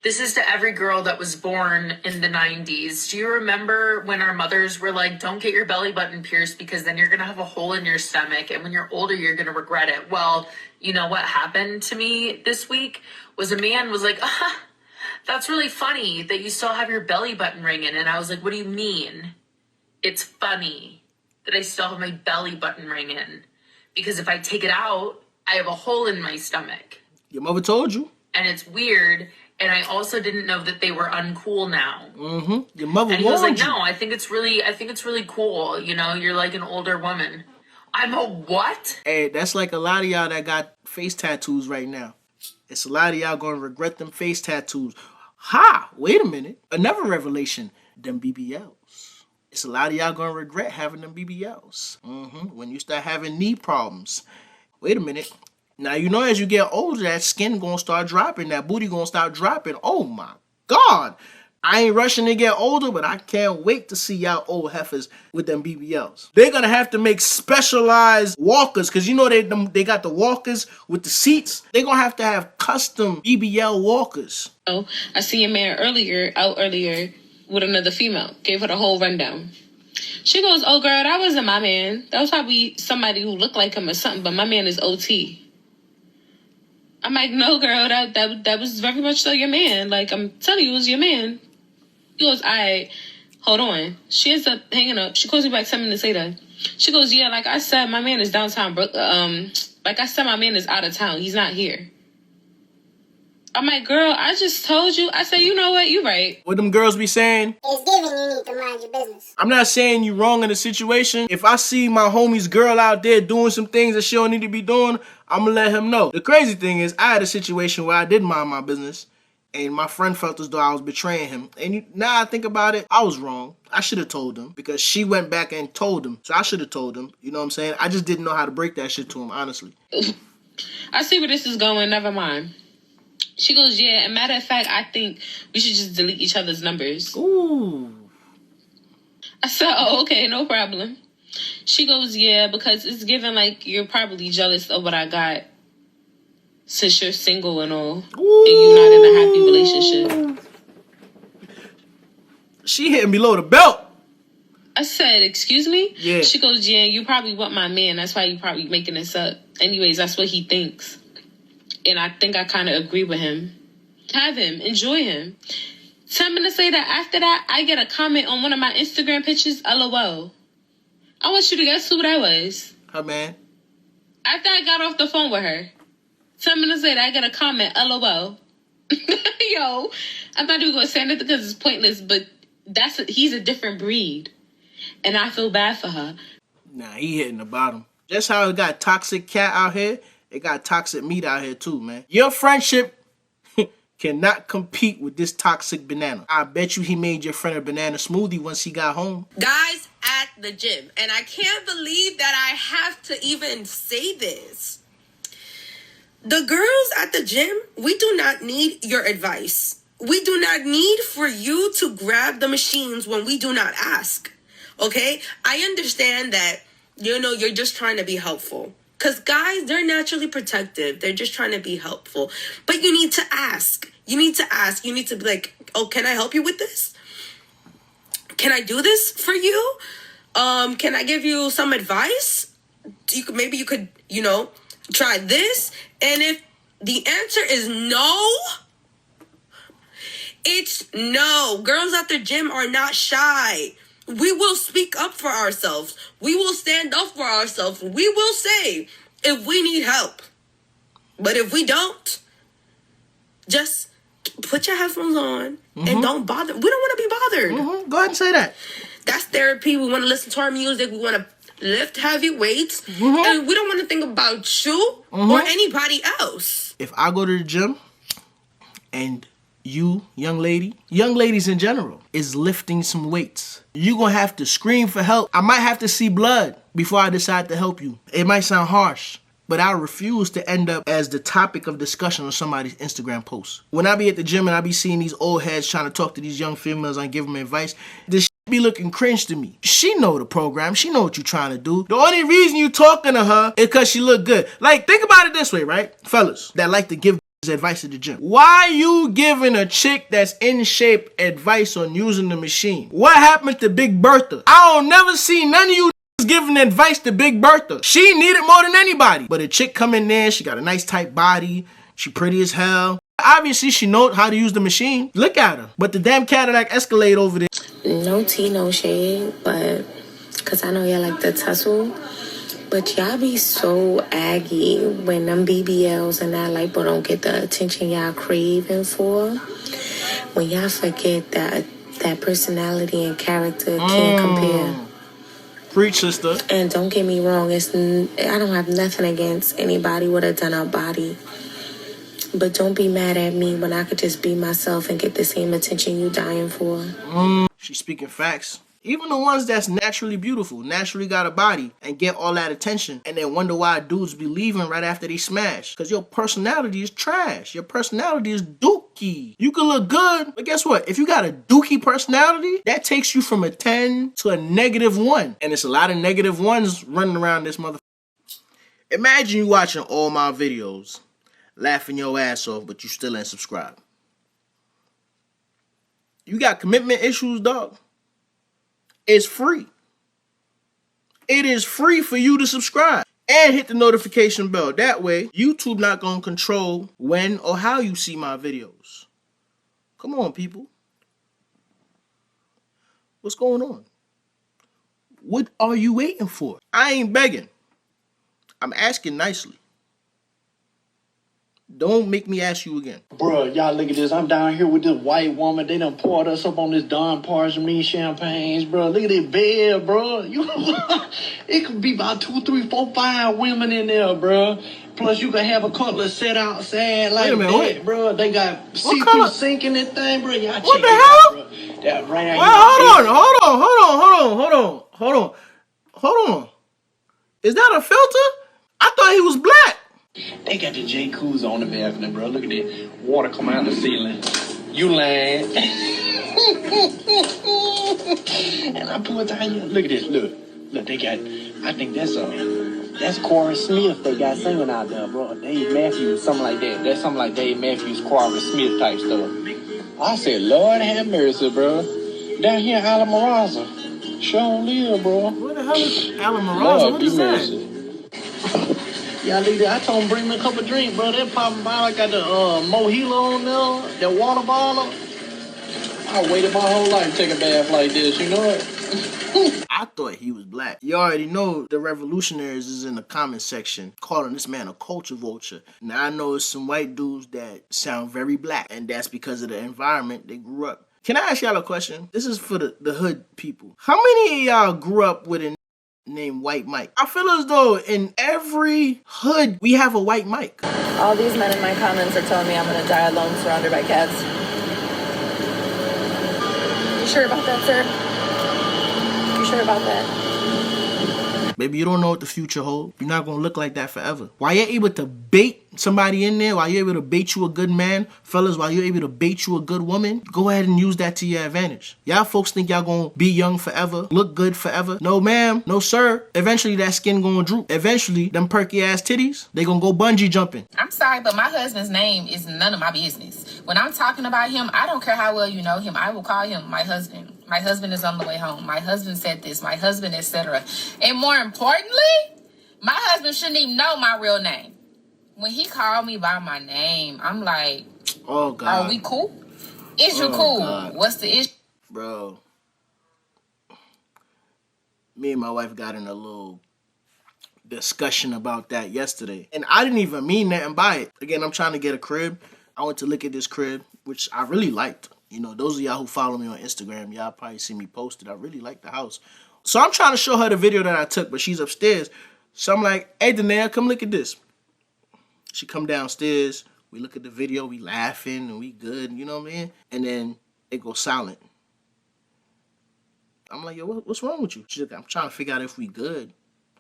This is to every girl that was born in the 90s. Do you remember when our mothers were like, don't get your belly button pierced because then you're going to have a hole in your stomach, and when you're older, you're going to regret it? Well, you know what happened to me this week was a man was like, that's really funny that you still have your belly button ringing. And I was like, what do you mean? It's funny that I still have my belly button ringing because if I take it out, I have a hole in my stomach. Your mother told you. And it's weird. And I also didn't know that they were uncool now. Your mother and he was like, you. no, I think it's really cool. You know, you're like an older woman. I'm a what? Hey, that's like a lot of y'all that got face tattoos right now. It's a lot of y'all gonna regret them face tattoos. Ha! Wait a minute. Another revelation. Them BBLs. It's a lot of y'all gonna regret having them BBLs. When you start having knee problems. Wait a minute. Now, you know, as you get older, that skin gonna start dropping. That booty gonna start dropping. Oh, my God. I ain't rushing to get older, but I can't wait to see y'all old heifers with them BBLs. They're gonna have to make specialized walkers, because you know they got the walkers with the seats. They're gonna have custom BBL walkers. Oh, I see a man out earlier with another female. Gave her the whole rundown. She goes, oh, girl, that wasn't my man. That was probably somebody who looked like him or something, but my man is OT. I'm like, no, girl, that was very much so your man. Like, I'm telling you, it was your man. He goes, all right, hold on. She ends up hanging up. She calls me back 7 minutes later. She goes, yeah, like I said, my man is downtown. Like I said, my man is out of town. He's not here. I'm like, girl, I just told you. I said, you know what? You're right. What them girls be saying? It's given you need to mind your business. I'm not saying you wrong in the situation. If I see my homie's girl out there doing some things that she don't need to be doing, I'm gonna let him know. The crazy thing is, I had a situation where I did mind my business, and my friend felt as though I was betraying him. And now I think about it, I was wrong. I should have told him, because she went back and told him. So I should have told him. You know what I'm saying? I just didn't know how to break that shit to him, honestly. I see where this is going. Never mind. She goes, yeah, and matter of fact, I think we should just delete each other's numbers. Ooh. I said, oh, okay, no problem. She goes, yeah, because it's given like you're probably jealous of what I got since you're single and all. Ooh. And you're not in a happy relationship. She hitting below the belt. I said, excuse me? Yeah. She goes, yeah, you probably want my man. That's why you probably making this up. Anyways, that's what he thinks. And I think I kind of agree with him. Have him. Enjoy him. 10 minutes later, after that, I get a comment on one of my Instagram pictures, LOL. I want you to guess who that was. Her man. After I got off the phone with her, 10 minutes later, I get a comment, LOL. Yo, I'm not even going to say anything because it's pointless, but he's a different breed. And I feel bad for her. Nah, he hitting the bottom. That's how it got toxic cat out here. It got toxic meat out here too, man. Your friendship cannot compete with this toxic banana. I bet you he made your friend a banana smoothie once he got home. Guys at the gym, and I can't believe that I have to even say this. The girls at the gym, we do not need your advice. We do not need for you to grab the machines when we do not ask. Okay? I understand that, you're just trying to be helpful. Because guys, they're naturally protective. They're just trying to be helpful. But you need to ask. You need to ask. You need to be like, oh, can I help you with this? Can I do this for you? Can I give you some advice? Maybe you could, try this. And if the answer is no, it's no. Girls at the gym are not shy. We will speak up for ourselves. We will stand up for ourselves. We will say if we need help. But if we don't, just put your headphones on and don't bother. We don't want to be bothered. Go ahead and say that. That's therapy. We want to listen to our music. We want to lift heavy weights. And we don't want to think about you or anybody else. If I go to the gym and you, young ladies in general, is lifting some weights, you're going to have to scream for help. I might have to see blood before I decide to help you. It might sound harsh, but I refuse to end up as the topic of discussion on somebody's Instagram post. When I be at the gym and I be seeing these old heads trying to talk to these young females and give them advice, this be looking cringe to me. She know the program. She know what you're trying to do. The only reason you talking to her is because she look good. Like, think about it this way, right? Fellas that like to give advice at the gym. Why you giving a chick that's in shape advice on using the machine? What happened to Big Bertha? I don't never see none of you giving advice to Big Bertha. She need it more than anybody. But a chick come in there, she got a nice tight body, she pretty as hell. Obviously, she know how to use the machine. Look at her. But the damn Cadillac Escalade over there. No tea, no shade, but because I know y'all like the tussle. But y'all be so aggy when them BBLs and that lipo don't get the attention y'all craving for. When y'all forget that personality and character can't compare. Preach, sister. And don't get me wrong, I don't have nothing against anybody with a done up body. But don't be mad at me when I could just be myself and get the same attention you dying for. She's speaking facts. Even the ones that's naturally beautiful, naturally got a body, and get all that attention, and then wonder why dudes be leaving right after they smash. Because your personality is trash. Your personality is dookie. You can look good, but guess what? If you got a dookie personality, that takes you from a 10 to a -1. And it's a lot of -1s running around this motherfucker. Imagine you watching all my videos, laughing your ass off, but you still ain't subscribed. You got commitment issues, dog. It's free. It is free for you to subscribe and hit the notification bell. That way, YouTube not gonna control when or how you see my videos. Come on, people. What's going on? What are you waiting for? I ain't begging. I'm asking nicely. Don't make me ask you again. Bruh, y'all look at this. I'm down here with this white woman. They done poured us up on this Don Parchment champagnes, bruh. Look at this bed, bruh. It could be about 2, 3, 4, 5 women in there, bruh. Plus, you can have a couple of set outside like that, bruh. They got see-through sink in that thing, bruh. Y'all check what the it hell? out, bruh. That right out Well, hold on. Is that a filter? I thought he was black. They got the jacuzzi on the bathroom, bro. Look at that. Water coming out the ceiling. You lying. And I pulled down here. Look at this. Look, they got, I think that's Corey Smith they got singing out there, bro. Dave Matthews, something like that. That's something like Dave Matthews, Corey Smith type stuff. I said, Lord have mercy, bro. Down here in Alamaraza. Sure live, bro. What the hell is Alamaraza? What is that? Yeah, I told him bring me a couple drinks, bro. That popping bottle got the mojito on there, that water bottle. I waited my whole life to take a bath like this, you know it? I thought he was black. You already know the revolutionaries is in the comment section calling this man a culture vulture. Now I know it's some white dudes that sound very black, and that's because of the environment they grew up. Can I ask y'all a question? This is for the hood people. How many of y'all grew up with a named White Mike? I feel as though in every hood we have a White Mike. All these men in my comments are telling me I'm gonna die alone surrounded by cats. You sure about that, sir? You sure about that? Baby, you don't know what the future holds. You're not gonna look like that forever. While you're able to bait somebody in there, while you're able to bait you a good man, fellas, while you're able to bait you a good woman, go ahead and use that to your advantage. Y'all folks think y'all gonna be young forever, look good forever. No ma'am, no sir. Eventually that skin gonna droop. Eventually, them perky ass titties, they gonna go bungee jumping. I'm sorry, but my husband's name is none of my business. When I'm talking about him, I don't care how well you know him. I will call him my husband. My husband is on the way home. My husband said this. My husband, etc. And more importantly, my husband shouldn't even know my real name. When he called me by my name, I'm like, oh God, are we cool? Is you cool? God. What's the issue? Bro, me and my wife got in a little discussion about that yesterday. And I didn't even mean nothing by it. Again, I'm trying to get a crib. I went to look at this crib, which I really liked. You know, those of y'all who follow me on Instagram, y'all probably see me posted. I really like the house. So I'm trying to show her the video that I took, but she's upstairs. So I'm like, hey, Danae, come look at this. She come downstairs. We look at the video. We laughing and we good. You know what I mean? And then it goes silent. I'm like, yo, what's wrong with you? She's like, I'm trying to figure out if we good.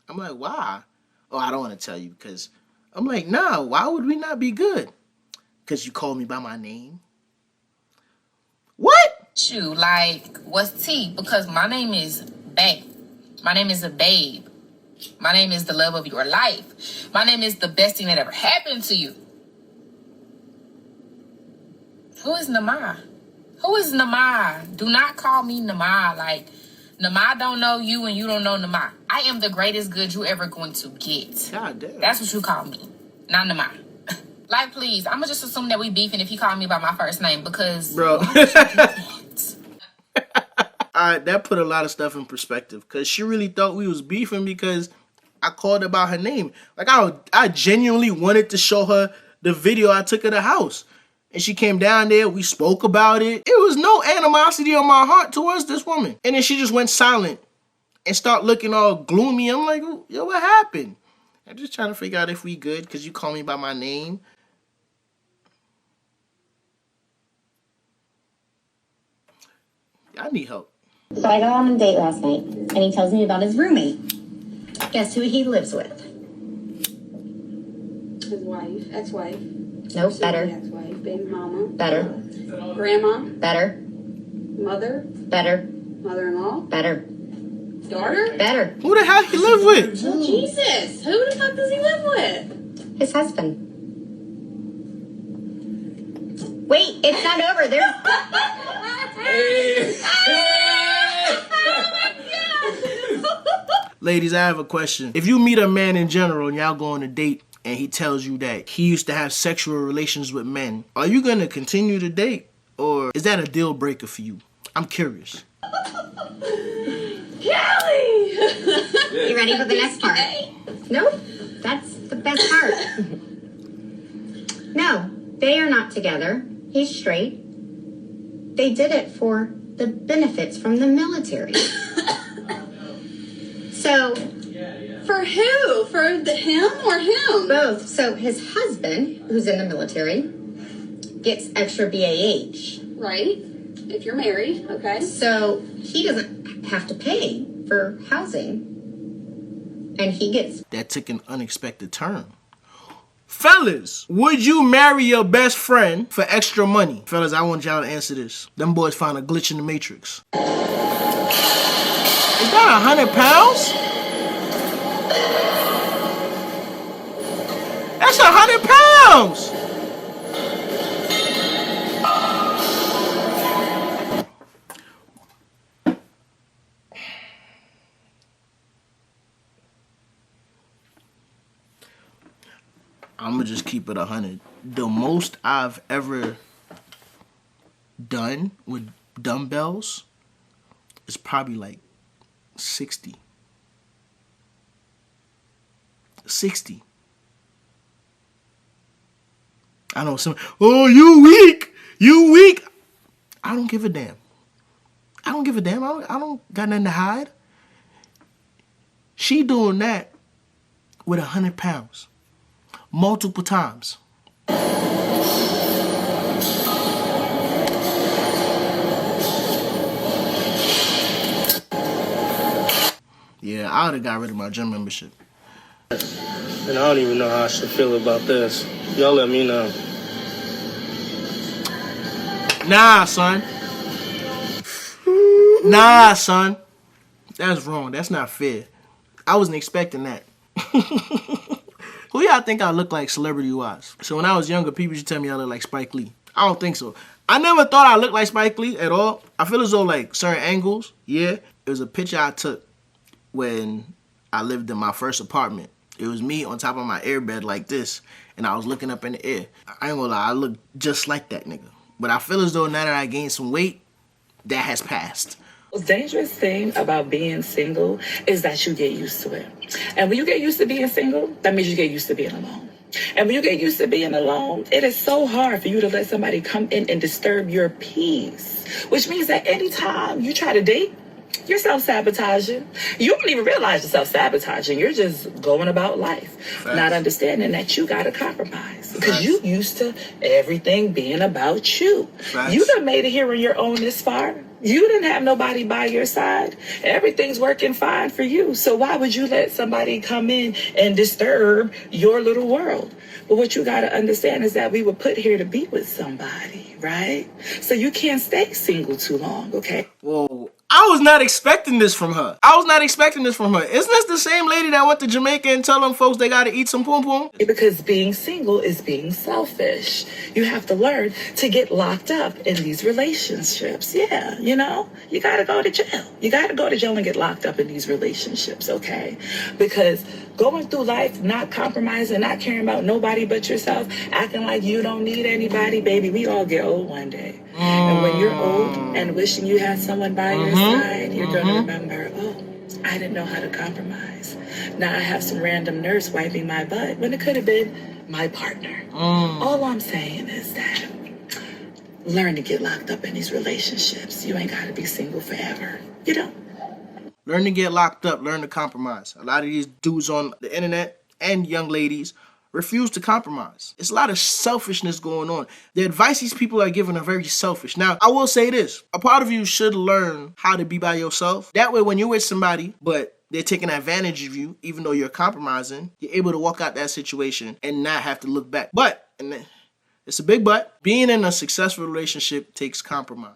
I'm like, why? Oh, I don't want to tell you because I'm like, nah, why would we not be good? Because you called me by my name. What? Issue? Like, what's T? Because my name is Babe. My name is a babe. My name is the love of your life. My name is the best thing that ever happened to you. Who is Nama? Who is Nama? Do not call me Nama. Like, Nama don't know you and you don't know Nama. I am the greatest good you ever going to get. God damn. That's what you call me, not Nama. Like, please, I'm going to just assume that we beefing if he called me by my first name because... Bro. Alright, that put a lot of stuff in perspective because she really thought we was beefing because I called her by her name. Like, I genuinely wanted to show her the video I took of the house. And she came down there, we spoke about it. It was no animosity on my heart towards this woman. And then she just went silent and started looking all gloomy. I'm like, yo, what happened? I'm just trying to figure out if we good because you call me by my name. I need help. So I go on a date last night, and he tells me about his roommate. Guess who he lives with? His wife, ex-wife. Nope, better. Ex-wife, baby mama. Better. Grandma. Better. Mother. Better. Mother-in-law. Better. Daughter. Better. Who the hell he live with? Oh, Jesus. Who the fuck does he live with? His husband. Wait, it's not over. There's... Ladies, I have a question. If you meet a man in general and y'all go on a date and he tells you that he used to have sexual relations with men, are you going to continue to date? Or is that a deal breaker for you? I'm curious. Kelly! You ready for the next part? Nope, that's the best part. No, they are not together. He's straight. They did it for the benefits from the military. So, For who? For him or him? both. So his husband, who's in the military, gets extra BAH. Right. If you're married, okay. So he doesn't have to pay for housing. And he gets... That took an unexpected turn. Fellas, would you marry your best friend for extra money? Fellas, I want y'all to answer this. Them boys found a glitch in the Matrix. Is that 100 pounds? That's 100 pounds! I'ma just keep it 100. The most I've ever done with dumbbells is probably like 60. 60. I know some, oh, you weak. You weak. I don't give a damn. I don't give a damn. I don't got nothing to hide. She doing that with 100 pounds. Multiple times. Yeah, I would have got rid of my gym membership. And I don't even know how I should feel about this. Y'all let me know. Nah, son. Nah, son. That's wrong. That's not fair. I wasn't expecting that. Who y'all think I look like celebrity-wise? So when I was younger, people used to tell me I look like Spike Lee. I don't think so. I never thought I looked like Spike Lee at all. I feel as though like certain angles, yeah. It was a picture I took when I lived in my first apartment. It was me on top of my airbed like this, and I was looking up in the air. I ain't gonna lie, I look just like that nigga. But I feel as though now that I gained some weight, that has passed. The dangerous thing about being single is that you get used to it. And when you get used to being single, that means you get used to being alone. And when you get used to being alone, it is so hard for you to let somebody come in and disturb your peace. Which means that anytime you try to date, you're self-sabotaging. You don't even realize you're self-sabotaging. You're just going about life, not understanding that you got to compromise. Because you used to everything being about you. You done made it here on your own this far. You didn't have nobody by your side. Everything's working fine for you. So why would you let somebody come in and disturb your little world? But what you got to understand is that we were put here to be with somebody, right? So you can't stay single too long, okay? Whoa, I was not expecting this from her. Isn't this the same lady that went to Jamaica and tell them folks they gotta eat some poom poom? Because being single is being selfish. You have to learn to get locked up in these relationships. Yeah, you know, you gotta go to jail. You gotta go to jail and get locked up in these relationships, okay? Because going through life, not compromising, not caring about nobody but yourself, acting like you don't need anybody, baby, we all get old one day. And when you're old and wishing you had someone by your side, you're gonna remember, oh, I didn't know how to compromise. Now I have some random nurse wiping my butt when it could have been my partner. All I'm saying is that learn to get locked up in these relationships. You ain't gotta be single forever. You don't. Learn to get locked up, learn to compromise. A lot of these dudes on the internet and young ladies refuse to compromise. It's a lot of selfishness going on. The advice these people are giving are very selfish. Now, I will say this. A part of you should learn how to be by yourself. That way, when you're with somebody, but they're taking advantage of you, even though you're compromising, you're able to walk out that situation and not have to look back. But, and it's a big but, being in a successful relationship takes compromise.